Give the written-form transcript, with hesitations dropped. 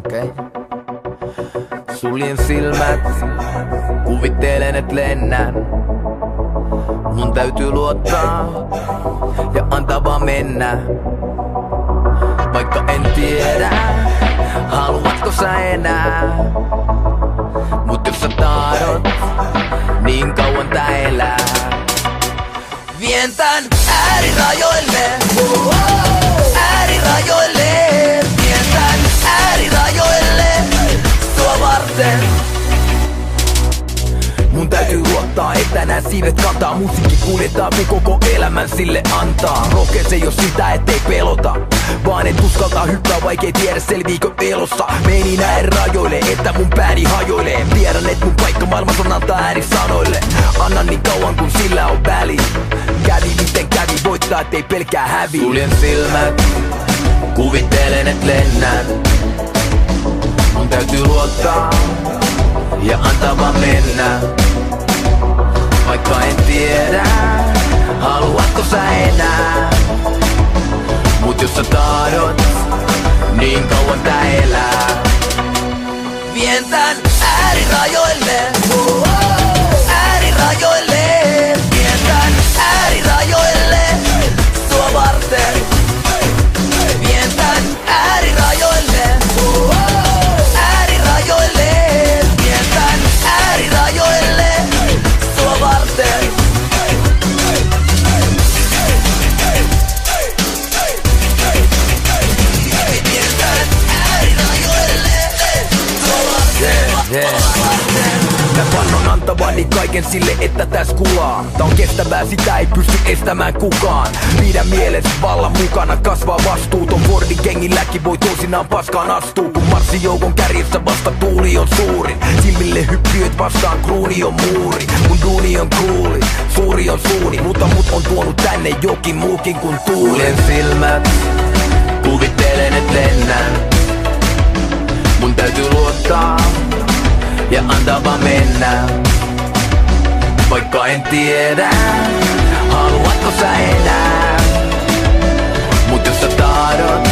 Okei. Suljen silmät, kuvittelen et lennän. Mun täytyy luottaa ja antaa vaan mennä. Vaikka en tiedä, haluatko sä enää. Mut jos sä tahdot, niin kauan tää elää. Vien tän äärirajoille, äärirajoille. Vien tän äärirajoille, sua varten. Mun täytyy luottaa, että nää siivet kantaa. Musiikki kuljetaan, kun koko elämän sille antaa. Rockes ei oo sitä, ettei pelota, vaan et uskaltaa hyppää, vaikei tiedä selviikö elossa. Meni näin rajoille, että mun pääni hajoilee. Tiedän, et mun paikka maailmassa on antaa ääni sanoille. Annan niin kauan kun sillä on väli. Kävi miten kävi, voittaa ettei pelkää hävi. Suljen silmät, kuvittelen et lennän. Mun täytyy luottaa ja antaa vaan mennä. Vaikka en tiedä, haluatko sä enää. Mut jos sä tahdot, niin kauan tää elää. Vien tän äärirajoille, äärirajoille. Vien tän äärirajoille, sua varten. Vien tän äärirajoille, äärirajoille. Vien tän äärirajoille, sua varten. Mä vannon antavani kaiken sille, että täs kulaa. Tää on kestävää, sitä ei pysty estämään kukaan. Pidä mielessä vallan mukana, kasvaa vastuuton. Fordin gengilläkin voi toisinaan paskaan astuu. Kun marssijoukon kärjessä vasta tuuli on suuri. Silmille hyppyöt vastaan kruuni on muuri. Mun duuni on kuuli, suuri on suuni. Mutta mut on tuonut tänne jokin muukin kuin tuuli. Suljen silmät, kuvittelen et lennän. Mun täytyy luottaa ja antaa vaan mennä. Vaikka en tiedä, haluatko sä enää. Mut jos sä tahdot,